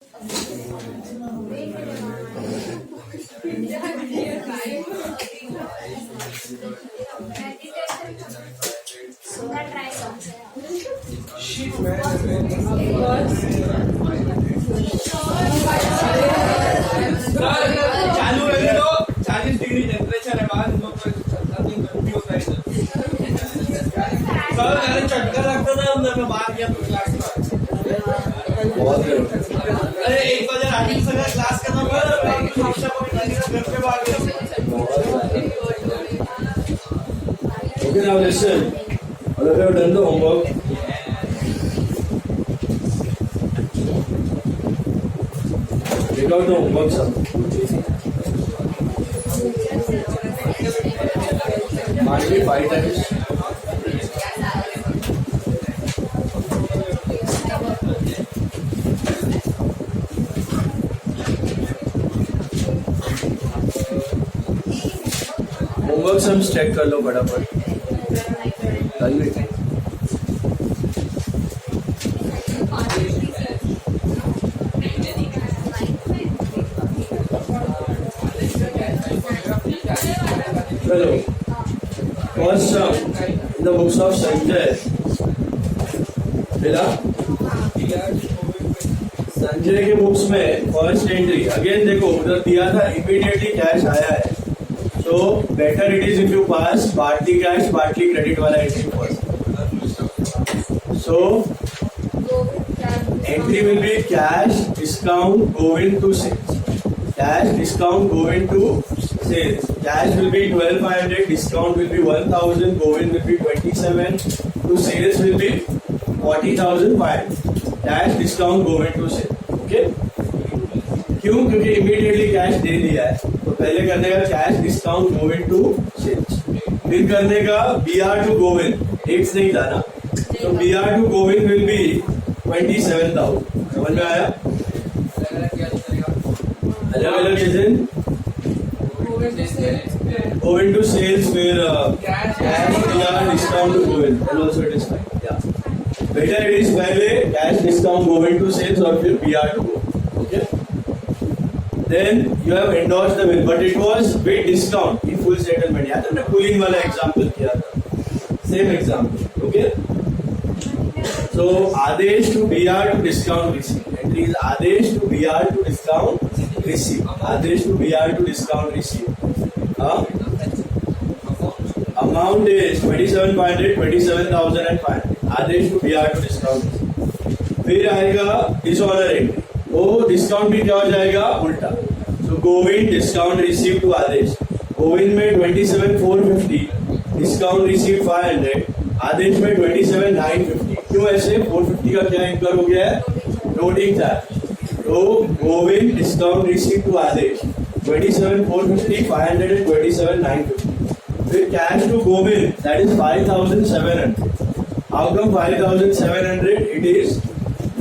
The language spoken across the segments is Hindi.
चालू रहने दो, 40 डिग्री टेम्परेचर है बाहर, चक्कर लगता था अंदर में बाहर गया तो क्लास में। अरे 1 बजे रात से क्लास खत्म हुआ घर पे भाग गए। Okay, now listen. All of you have done the homework. Take out the homework, sir. Mark it 5 times. Homework सब चेक कर लो फटाफट। Hello. First sum in the books of Sanjay. मिला? संजय के बुक्स में फर्स्ट एंट्री अगेन देखो उधर दिया था इमीडिएटली कैश आया है, so better it is if you pass partly cash partly credit वाला entry first. So entry will be cash discount going to sales. Cash discount going to sales. Cash will be 12,500, discount will be 1,000, going will be 27, to sales will be 40,500. Cash discount going to sales. Okay? क्यों? क्योंकि इमीडिएटली कैश दे दिया है, तो पहले करने का cash discount Govind to sales, फिर करने का बीआर टू गोविंद एक्स नहीं था ना, तो BR to Govind will be 27,000. समझ में आया? अलग अलग रीजन गोविंद टू सेल्स, फिर cash BR discount to Govind, and also it is fine. या बेटर इट इज पहले cash discount Govind to sales और फिर BR to Govind. Okay, then you have endorsed the bill, but it was with discount in full settlement. याद है ना पुलिंग वाला एग्जांपल किया था, same example. Okay, so Adesh to BR to discount receipt. Entry is Adesh to BR to discount receipt. Adesh to BR to discount receipt. Amount is 27,500, 27,500. Adesh to BR to discount receipt. फिर आएगा डिसऑनर एंट्री, वो डिस्काउंट भी क्या हो जाएगा उल्टा. सो गोविंद डिस्काउंट रिसीव टू आदेश, गोविंद में 27,450, डिस्काउंट रिसीव 500, आदेश में 27,950. क्यों ऐसे? 450 का क्या इंकर हो गया है? Loading charge. तो Govind discount receive to Adesh 27,450, 500 and 27,950. फिर cash to Govind that is 5,700. How come 5,700? It is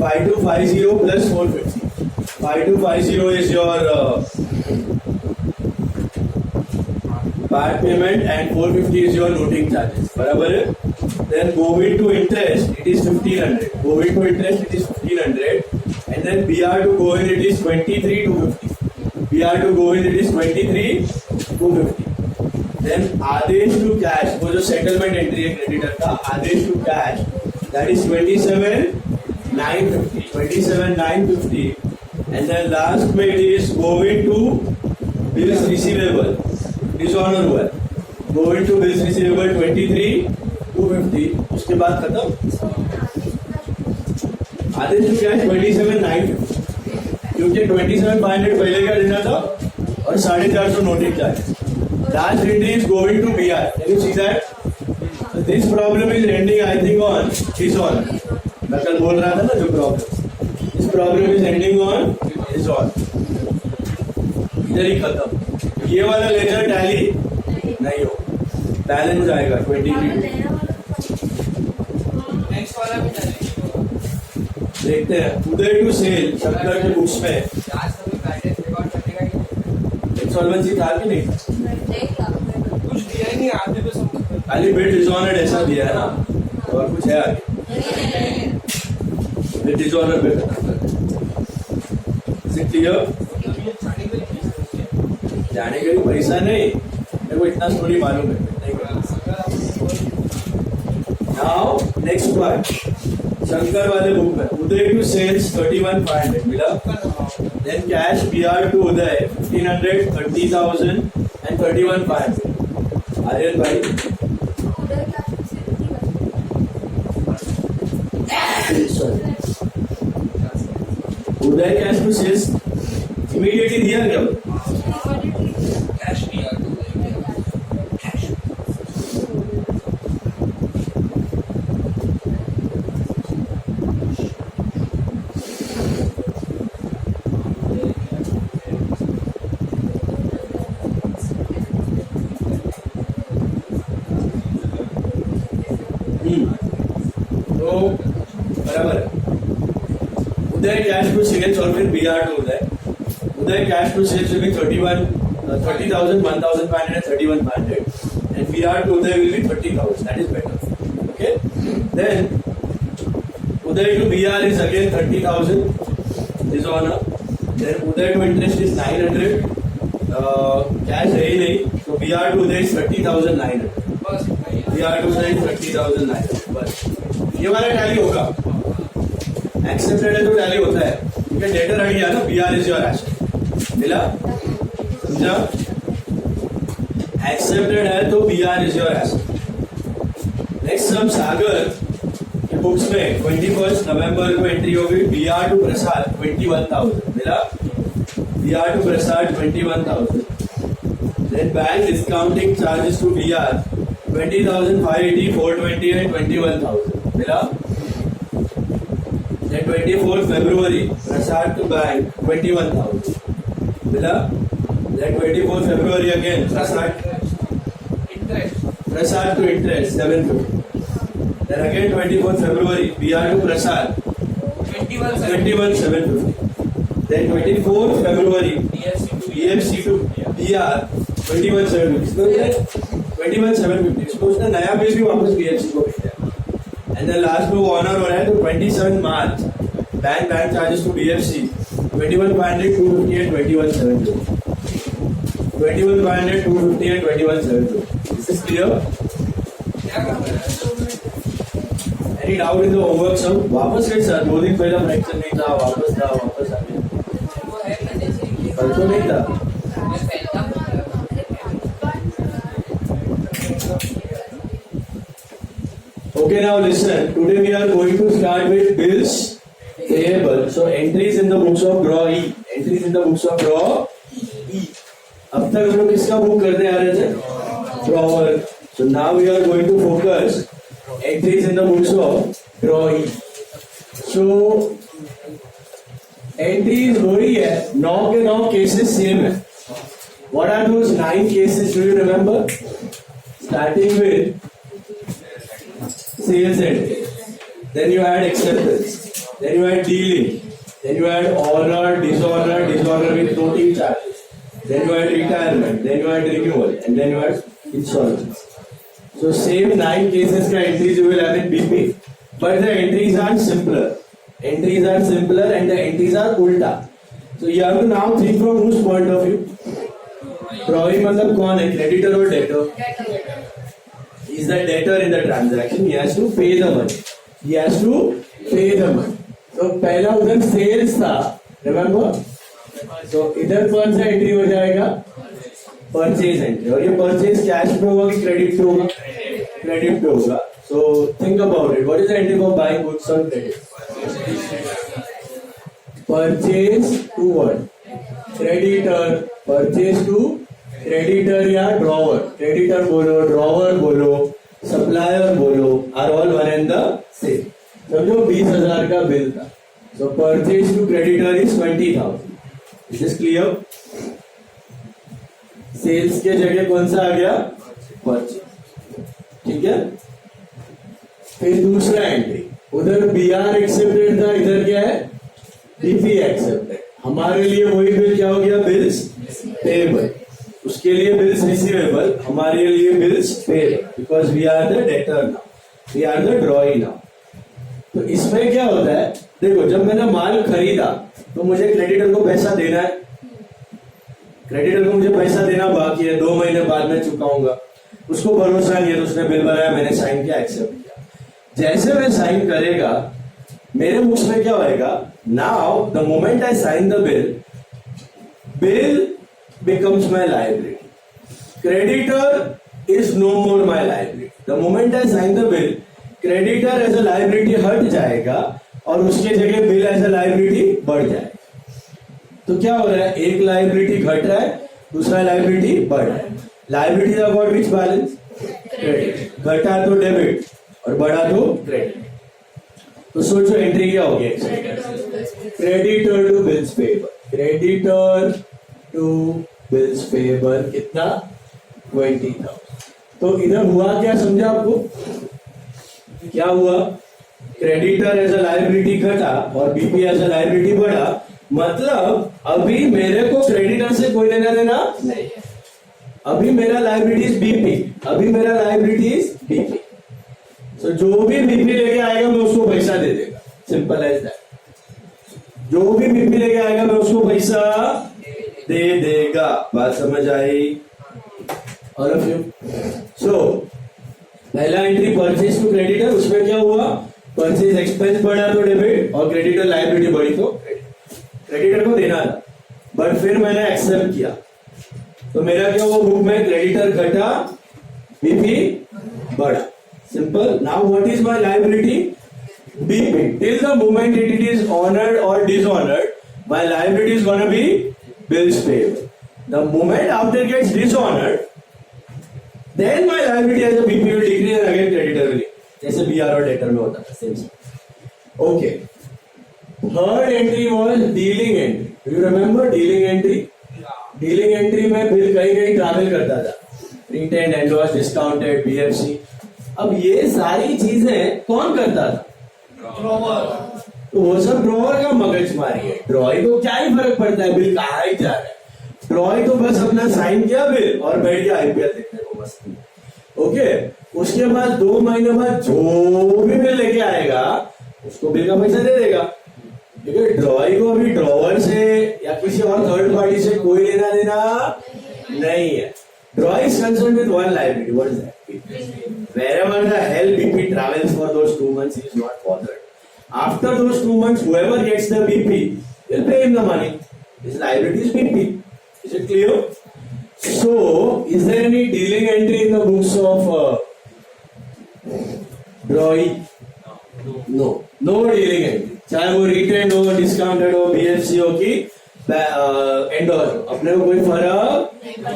5250 plus 450. 5250 is your part payment and 450 is your noting charges. बराबर है? Then Govind to interest it is 1,500. Govind to interest it is 1,500, and then BR to Govind it is 23,250. BR to Govind it is 23,250. Then Adesh to cash, वो जो settlement entry है creditor का, आदेश to cash that is 27,950. 27,950, and then last में it is Govind to bills receivable, dishonor हुआ है. Govind to bills receivable 23,250. उसके बाद खत्म. आदेश to cash 27,950, क्योंकि 27,500 पहले का देना था और 450 noting charge. Last entry is Govind to BR. Can you see that? So this problem is ending I think on dishonor. मैं कल बोल रहा था ना जो प्रॉब्लम, इस problem is ending on is on. इधर ही खत्म. ये वाला लेजर टैली नहीं हो, बैलेंस आएगा 23. नेक्स्ट वाला भी देखते हैं. उदय टू सेल शंकर के बुक्स में इंसॉल्वेंसी था कि नहीं? कुछ दिया ही नहीं, आधे पे सब खाली बिट डिसऑनर्ड ऐसा दिया है ना, और कुछ है आगे डिसऑनर पे. Is it clear? जाने के लिए पैसा नहीं, मेरे को इतना स्टोरी मालूम है। नाउ नेक्स्ट वन, शंकर वाले बुक में उदय टू सेल्स 31,500 मिला। Then cash BR to Uday 1,500, 30,000 and 31,500। Aryan भाई Uday cash to sales immediately दिया क्या? कैश दिया तो कैश तो बराबर है। उदय कैश टू सेल्स और फिर BR to Uday cash to sales will be 30,000, 1,500 and 31,500, and BR to Uday will be 30,000. That is better. Okay. Then Uday to BR is again 30,000. Is on a. Then Uday to interest is 900. Cash है ही नहीं, so BR to Uday is 30,900. बस BR to Uday is 30,900. बस ये वाला टैली होगा। एक्सेप्टेड है तो टैली होता है, क्योंकि डेटर हट गया ना। BR is your asset. मिला? समझा? एक्सेप्टेड है तो BR is your asset. Next हम सागर के बुक्स में 21 नवंबर को एंट्री होगी। BR टू प्रसाद 21,000 मिला। BR to Prasad 21,000. Then bank discounting charges to BR 20,580, 420 and 21,000 मिला। Then 24 February Prasad to bank 21,000 मिला। Then 24 February again Prasad to interest 750. Then again 24 February BR to Prasad 21 750. Then 24 February BFC to BR 21 750. 21 750. इसको उसने नया बिल भी वापस BFC को भेजा। And the last में ऑनर हो रहा है तो 27 मार्च bank charges to BFC 21,500, 250 and 21,750. 21,500, 250 and 21,750. This is clear? Any doubt in the homework sir? वापस गए सर, 2 दिन पहले फ्रैक्चर नहीं था, वापस आ गया। कल तो नहीं था। Okay, now listen. Today we are going to start with bills payable. So entries in the books of draw E. Entries in the books of draw E. अब तक हम लोग किसका बुक करते आ रहे थे? Drawer. So now we are going to focus entries in the books of draw E. So entries हो रही है, 9 के 9 cases same है. What are those 9 cases? Do you remember? Starting with sales entry, then you add acceptance, then you add dealing, then you add honor, dishonor with floating charges, then you add retirement, then you add renewal, and then you add insolvency. So same 9 cases का entries you will have in BP, but the entries are simpler. Entries are simpler and the entries are ulta. So you have to now think from whose point of view. Drawing मतलब कौन है, creditor or debtor? Is the debtor in the transaction? He has to pay the money. He has to pay the money. So पहला उधर sales था, remember? So इधर कौन सा एंट्री हो जाएगा? Purchase entry. और ये purchase कैश पे होगा कि क्रेडिट पे होगा? क्रेडिट पे होगा. So think about it. What is the entry for buying goods on credit? Purchase to what? Creditor. Purchase to creditor या ड्रॉवर. क्रेडिटर बोलो, ड्रॉवर बोलो, सप्लायर बोलो, are all one and the same. समझो 20,000 का बिल था. So purchase to creditor is 20,000. It is clear? Sales के जगह कौन सा आ गया? परचेज. ठीक है. फिर दूसरा एंट्री, उधर BR एक्सेप्टेड था, इधर क्या है? BP accepted. हमारे लिए वही बिल क्या हो गया? Bills payable. उसके लिए बिल्स रिसीवेबल, हमारे लिए bills payable, because we are the debtor now, we are the drawee now. तो इसमें क्या होता है, देखो जब मैंने माल खरीदा तो मुझे क्रेडिटर को पैसा देना है, क्रेडिटर को मुझे पैसा देना बाकी है, 2 महीने बाद में चुकाऊंगा। उसको भरोसा नहीं है तो उसने बिल बनाया, मैंने साइन किया, एक्सेप्ट किया। जैसे मैं साइन करेगा मेरे बुक्स में क्या होएगा, now the moment I sign the bill becomes my liability. Creditor is no more my liability. The moment I sign the bill, creditor as a liability हट जाएगा और उसके जगह बिल एज अ लाइबिलिटी बढ़ जाएगा। तो क्या हो रहा है, एक लाइबिलिटी घट रहा है, दूसरा लाइबिलिटी बढ़ रहा है। Liability about which balance, credit. घटा तो डेबिट और बढ़ा तो क्रेडिट। तो सोचो एंट्री क्या होगी, creditor to bills payable, creditor to bills payable कितना, 20,000। तो इधर हुआ क्या, समझा आपको क्या हुआ, क्रेडिटर एज अ लाइबिलिटी घटा और बीपी एज अ लाइबिलिटी बढ़ा, मतलब अभी मेरे को क्रेडिटर से कोई लेना देना नहीं है। अभी मेरा लाइबिलिटीज बीपी, अभी मेरा लाइबिलिटीज बीपी। तो जो भी बीपी लेके आएगा मैं उसको पैसा दे देगा, सिंपल एज दैट। जो भी बीपी लेके आएगा मैं उसको पैसा दे देगा। बात समझ आई? और सो पहला एंट्री परचेज टू क्रेडिटर, उसमें क्या हुआ, परचेज एक्सपेंस बढ़ा तो डेबिट और क्रेडिटर लायबिलिटी बढ़ी तो क्रेडिटर को देना था, बट फिर मैंने एक्सेप्ट किया तो मेरा क्या हुआ, बुक में क्रेडिटर घटा बीपी बढ़ा। Simple. Now what is my liability, BP. Till the moment it is honoured और dishonoured my liability is gonna be bills payable. The moment after it gets dishonored, then my liability as a BP will decrease and again creditor will increase. जैसे BR और debtor में होता था, same. Okay. Third entry was dealing entry. Do you remember dealing entry? Dealing entry में बिल कहीं ट्रैवल करता था, प्रिंटेड, एंडोर्स, डिस्काउंटेड, BFC। अब ये सारी चीजें कौन करता था, तो वो सब ड्रॉवर का मगजमारी है। ड्रॉई को क्या ही फर्क पड़ता है बिल कहाँ ही जा रहा है, ड्रॉई तो बस अपना साइन किया बिल और बैठ गया IPL देखने को मस्त। ओके, उसके बाद 2 महीने बाद जो भी बिल लेके आएगा उसको बिल का पैसा दे देगा, क्योंकि ड्रॉई को अभी ड्रॉवर से या किसी और थर्ड पार्टी से कोई लेना देना नहीं है। ड्रॉई is concerned with one liability, what is that, wherever the hell BP travels for those 2 months, he is not bothered. After those 2 months, whoever gets the BP will pay him the money. His liability is BP. Is it clear? So, is there any dealing entry in the books of drawee? No. No dealing entry. चाहे वो retained हो, discounted हो, BFC हो कि endorse हो, अपने को कोई फर्क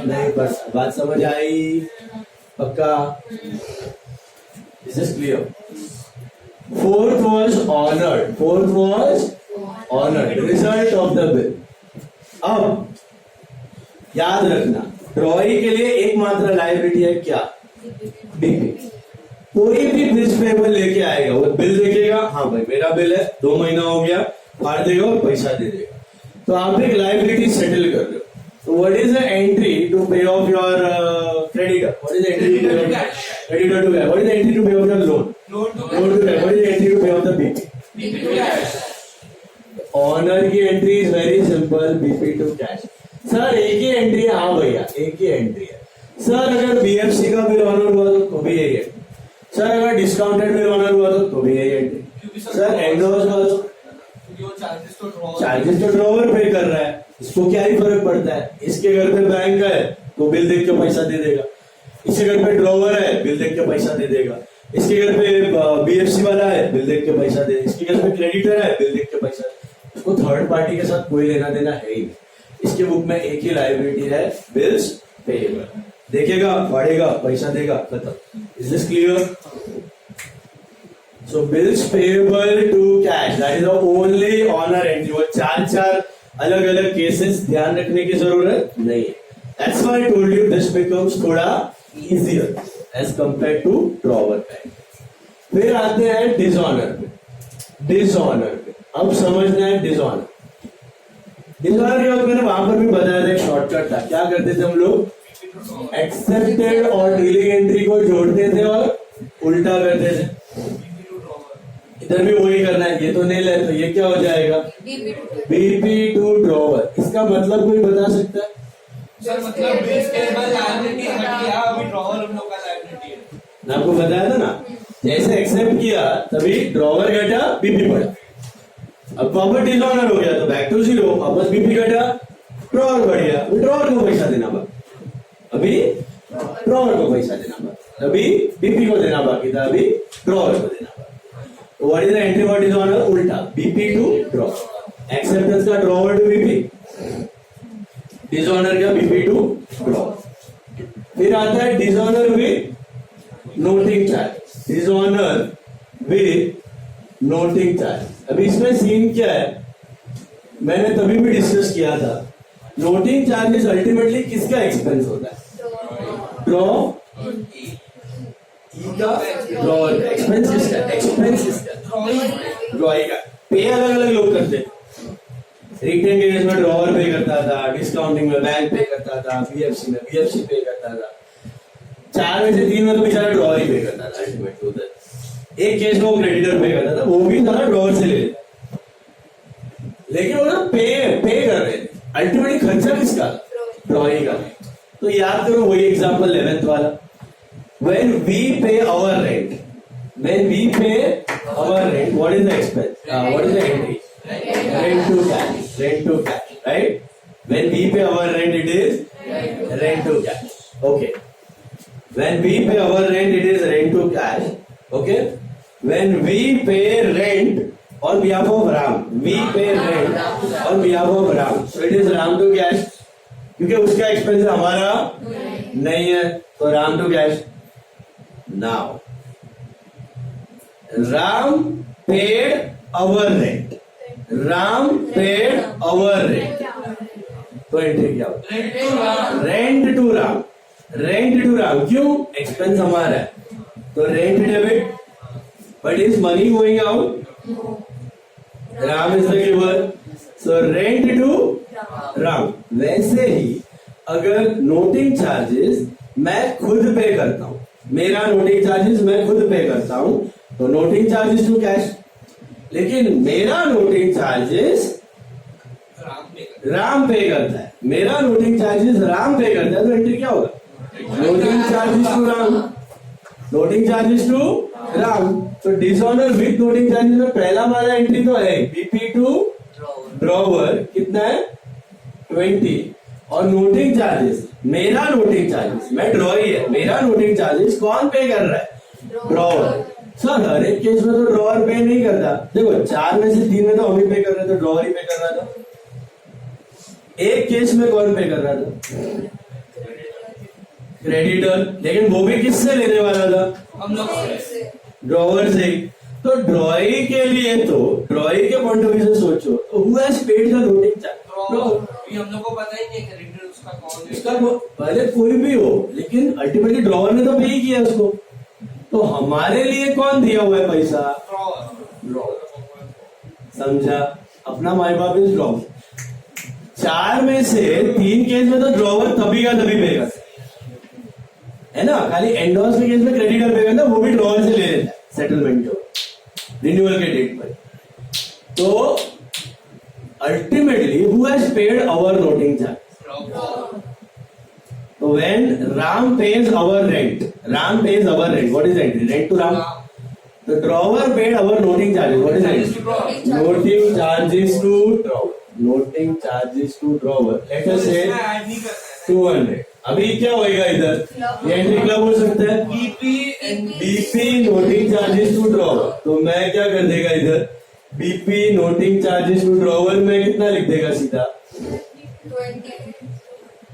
नहीं पड़ता। बात समझ आई? पक्का? Is this clear? Fourth was honored. Fourth was honored. Result of the bill. अब याद रखना, ड्रॉई के लिए एकमात्र लायबिलिटी है क्या, बीपी। कोई भी बिल्स पेबल लेके आएगा, वो बिल देखेगा, हाँ भाई मेरा बिल है, 2 महीना हो गया, फाड़ देगा और पैसा दे देगा। तो आप एक लायबिलिटी सेटल कर रहे हो। तो what is the entry to pay off your creditor? What is the entry to pay off cash? Creditor to cash. What is the entry to pay off your loan? Loan to cash. What is the entry to pay off the BP? BP to cash. Honor की entry is very simple, BP to cash. Sir एक ही एंट्री है, हाँ भैया एक ही एंट्री है। सर अगर BFC का बिल ऑनर हुआ तो भी यही है। सर अगर डिस्काउंटेड बिल ऑनर हुआ तो भी यही एंट्री। सर एंडोर्स का चार्जेस तो ड्रॉवर पे कर रहा है, इसको क्या ही फर्क पड़ता है। इसके घर पे बैंक है तो बिल देख के पैसा दे देगा, इसके घर पे ड्रॉवर है बिल देख के पैसा दे देगा, इसके घर पे BFC वाला है बिल देख के पैसा दे, इसके घर पे क्रेडिटर है बिल देख के पैसा दे। उसको थर्ड पार्टी के साथ कोई लेना देना है ही नहीं। इसके बुक में एक ही लायबिलिटी है, बिल्स पेएबल। देखेगा, पढ़ेगा, पैसा देगा, खत्म। Is this clear? So bills payable to cash, that is the only honour entry. वो 4 अलग अलग केसेस ध्यान रखने की जरूरत नहीं है। That's why I told you this becomes थोड़ा easier as compared to drawer bank. फिर आते हैं डिसऑनर पे। डिसऑनर पे अब समझना है डिसऑनर। डिसऑनर के वक्त मैंने वहां पर भी बताया था, एक शॉर्टकट था। क्या करते थे हम लोग, एक्सेप्टेड और डीलिंग एंट्री को जोड़ते थे और उल्टा करते थे। इधर भी वही करना है, ये तो नहीं है तो ये क्या हो जाएगा BP2 ड्रॉवर। इसका मतलब कोई बता सकता है? सर मतलब बेस के बाद लायबिलिटी हट गया, अभी ड्रॉवर हम लोग का लायबिलिटी है। मैं आपको बताया था ना, जैसे एक्सेप्ट किया तभी ड्रॉवर घटा, बीपी बढ़ा। अब वापस डिसऑनर हो गया तो बैक टू जीरो, वापस बीपी घटा, ड्रॉवर बढ़ गया, ड्रॉवर को पैसा देना बाकी, अभी ड्रॉवर को पैसा देना बाकी, अभी बीपी को देना बाकी था, अभी ड्रॉवर को देना बाकी। तो what is the entry for dishonour? उल्टा, बीपी टू ड्रॉवर। एक्सेप्टेंस का ड्रॉवर टू बीपी, डिसऑनर का बीपी टू ड्रॉवर। फिर आता है dishonour with noting charge, dishonour with noting charge. अभी इसमें सीन क्या है, मैंने तभी भी डिस्कस किया था, नोटिंग चार्जेस अल्टीमेटली किसका एक्सपेंस होता है? ड्रॉ का ड्रॉवर एक्सपेंस किसका? एक्सपेंस किसका? ड्रॉई का। पे अलग अलग लोग करते हैं, रिटेन केस में ड्रॉवर पे करता था, डिस्काउंटिंग में बैंक पे करता था, बीएफसी में बीएफसी पे करता था, 4 में से 3 में तो बेचारा ड्रॉवर ही पे करता था अल्टीमेटली। उधर एक केस में वो क्रेडिटर पे करता था, वो भी सारा ड्रॉवर से ले लेता, लेकिन वो ना पे कर रहे थे, अल्टीमेटली खर्चा किसका? ड्रॉई का। तो याद करो वही एग्जांपल 11th वाला, when we pay our rent, when we pay our rent, what is the expense? What is the entry? Rent to cash, rent to cash, right? When we pay our rent, it is rent to cash. Okay. When we pay our rent, it is rent to cash. Okay. When we pay rent on behalf of Ram, we pay rent on behalf of Ram, so it is Ram to cash. क्योंकि उसका एक्सपेंस हमारा नहीं है, तो Ram to cash. Now Ram paid our rent, Ram paid our rent, तो एंट्री क्या होगा? Rent to Ram, rent to Ram. क्यों? एक्सपेंस हमारा है, तो rent debit, but is money going out, Ram is the giver, so rent to Ram. वैसे ही अगर नोटिंग चार्जेस मैं खुद पे करता हूं, मेरा नोटिंग चार्जेस मैं खुद पे करता हूं, तो नोटिंग चार्जेस टू कैश। लेकिन मेरा नोटिंग चार्जेस राम पे करता है, मेरा नोटिंग चार्जेस राम पे करता है, तो एंट्री क्या होगा? Noting charges to Ram, noting charges to Ram. तो डिसऑनर विद नोटिंग चार्जेस में पहला हमारा एंट्री तो है बीपी टू ड्रॉवर, कितना है? 20। और नोटिंग चार्जेस, मेरा नोटिंग चार्जेस, मैं ड्रॉई है, मेरा नोटिंग चार्जेस कौन पे कर रहा है? ड्रॉवर। सर हर एक केस में तो ड्रॉवर पे नहीं करता, देखो 4 में से 3 में तो हम ही पे कर रहे थे, ड्रॉवर ही पे कर रहा था। एक केस में कौन पे कर रहा था? क्रेडिटर, लेकिन वो भी किससे लेने वाला था? हम लोग ड्रॉवर से। तो ड्रॉई के लिए, तो ड्रॉई के पॉइंट ऑफ व्यू से सोचो, तो who has paid the noting charge? हम लोग को पता ही नहीं क्रेडिटर उसका कौन है, उसका पहले कोई भी हो, लेकिन अल्टीमेटली ड्रॉवर ने तो पे ही किया उसको, तो हमारे लिए कौन दिया हुआ है पैसा? ड्रॉवर। समझा? अपना माई बाप इज ड्रॉवर। 4 में से 3 केस में तो ड्रॉवर तभी का तभी पे करता है ना, खाली एंडोर्स के केस में क्रेडिटर पे करता है, वो भी ड्रॉवर से ले लेता है सेटलमेंट को रिन्यूअल के डेट पर। तो ultimately who has paid our noting charge? तो when Ram pays our rent, Ram pays our rent, what is entry? Rent to Ram. तो drawer paid our noting charges, what is entry? Noting charges to drawer, noting charges to drawer, let us say 200। अभी क्या होएगा इधर? ये एंट्री क्लब हो सकता है BP noting charges to drawer. तो मैं क्या कर देगा इधर? BP noting charges to drawer में कितना लिख देगा सीधा?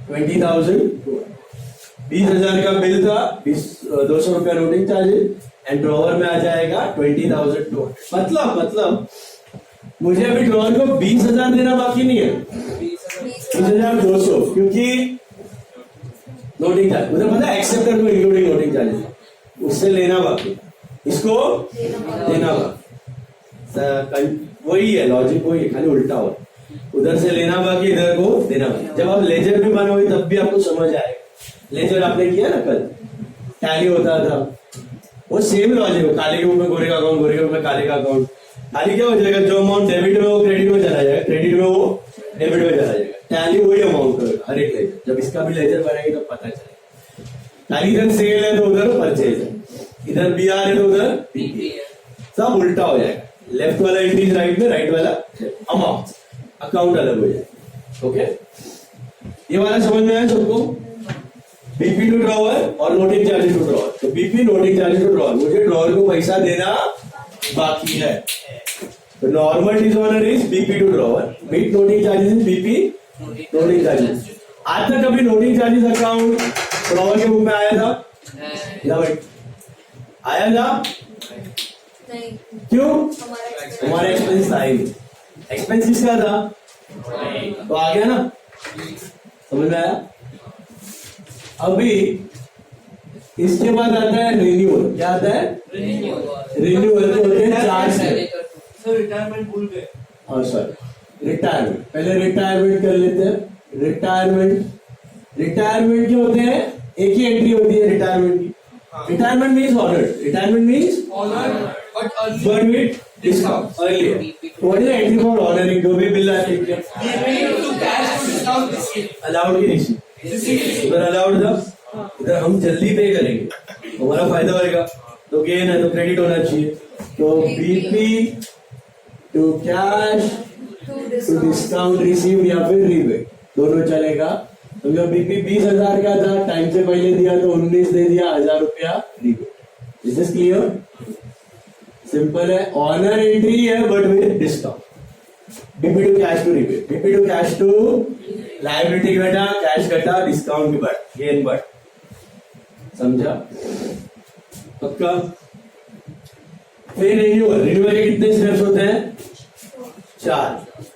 20,000। 20,000 का बिल था, 200 रुपया नोटिंग चार्जेस, एंड ड्रॉवर में आ जाएगा 20,200। मतलब मुझे अभी ड्रॉवर को 20,000 देना बाकी नहीं है, 20,200, क्योंकि नोटिंग चार्ज मुझे पता है एक्सेप्टर को इंक्लूडिंग नोटिंग चार्जेस, उससे लेना बाकी, इसको देना बाकी। वही है लॉजिक, वही है, खाली उल्टा हो, उधर से लेना बाकी, इधर को देना बाकी। जब आप लेजर भी बनाओगे तब भी आपको समझ आएगा। लेजर आपने किया ना कल, टैली होता था, वो सेम लॉजिक हो, काले के ऊपर गोरे का अकाउंट, गोरे के ऊपर काले का अकाउंट। खाली क्या हो जाएगा, जो अमाउंट डेबिट में वो क्रेडिट में चला जाएगा, क्रेडिट में वो डेबिट में चला जाएगा। टैली वही अमाउंट होगा हर एक लेजर। जब इसका भी लेजर बनाएगी तो पता चलेगा। टैली इधर सेल है तो उधर परचेज है, इधर बीआर है तो उधर बीपी है, सब उल्टा हो जाएगा। लेफ्ट वाला एंट्री राइट में, राइट वाला अमाउंट, अकाउंट अलग हो जाएगा। ओके, ये वाला समझ में आया सबको? बीपी टू ड्रॉवर और नोटिंग चार्जेस टू ड्रॉवर। तो BP noting charges to drawer, मुझे ड्रॉवर को पैसा देना बाकी है, तो normal dishonour is BP to drawer, mid noting charges is BP noting charges. आज तक कभी नोटिंग चार्जेस अकाउंट ड्रॉवर के बुक में आया था? आया था? नहीं, क्यों? हमारा हमारा एक्सपेंस था ही। एक्सपेंस किसका था? तो आ गया ना, समझ में आया? अभी इसके बाद आता है रिन्यूअल। क्या आता है? रिन्यूअल तो होते हैं चार्ज। सर रिटायरमेंट भूल गए। हाँ सर, रिटायरमेंट, पहले रिटायरमेंट कर लेते हैं। रिटायरमेंट क्या होते हैं? एक ही एंट्री होती है रिटायरमेंट की। Retirement means honoured, retirement means but with discount earlier. What is the entry for honoring? जो भी बिल आती है अलाउड की नहीं, उधर अलाउड था, इधर हम जल्दी पे करेंगे, हमारा फायदा होगा, तो गेन है तो क्रेडिट होना चाहिए। तो BP to cash to discount receive या फिर रीबेट, दोनों चलेगा। तो जब बीपी 20,000 का था, टाइम से पहले दिया तो 19 दे दिया, 1,000 रुपया rebate. Is this clear? Simple है, ऑनर एंट्री है but with discount. BP to cash to rebate, BP to cash to liability घटा, कैश घटा, डिस्काउंट भी बढ़, गेन बढ़। समझा? पक्का? फिर रिन्यूअल, रिन्यूअल के कितने स्टेप्स होते हैं? 4।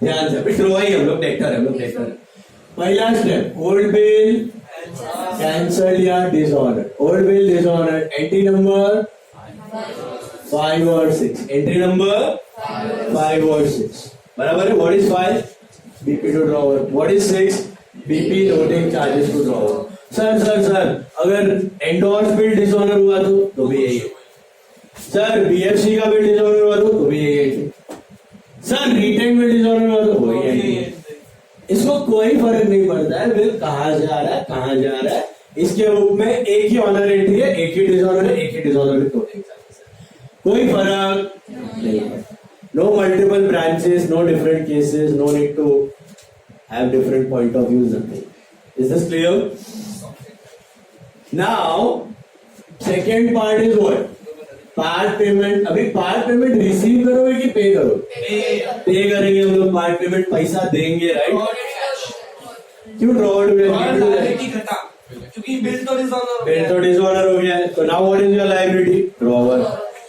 ध्यान से, अभी ड्रॉ ही हम लोग देखते हैं। पहला स्टेप, ओल्ड बिल कैंसल या dishonour. Old bill dishonour, entry number 5 और 6, एंट्री नंबर 5 और 6 बराबर है। What is 5? BP to drawer. What is 6? BP noting charges to drawer. Sir अगर एंडोर्स बिल डिसऑनर हुआ तो भी यही है। सर बीएफसी का बिल डिसऑनर हुआ तो भी यही है। सर रिटेन बिल डिसऑनर हुआ तो वही है। इसको कोई फर्क नहीं पड़ता है बिल कहाँ जा रहा है, इसके रूप में एक ही ऑनर एंट्री है, एक ही डिसऑनर है, एक ही डिसऑनर नोटिंग चार्जेस है, कोई फर्क नहीं पड़ता। No multiple branches, no different cases, no need to have different point of views, nothing. Is this clear? Now second part is what? Part payment. अभी पार्ट पेमेंट रिसीव करोगे कि पे करोगे? पे करेंगे हम लोग, पार्ट पेमेंट पैसा देंगे, राइट? क्यों ड्रॉवर क्योंकि बिल तो डिसऑनर हो गया है, तो now what is your liability? Drawer.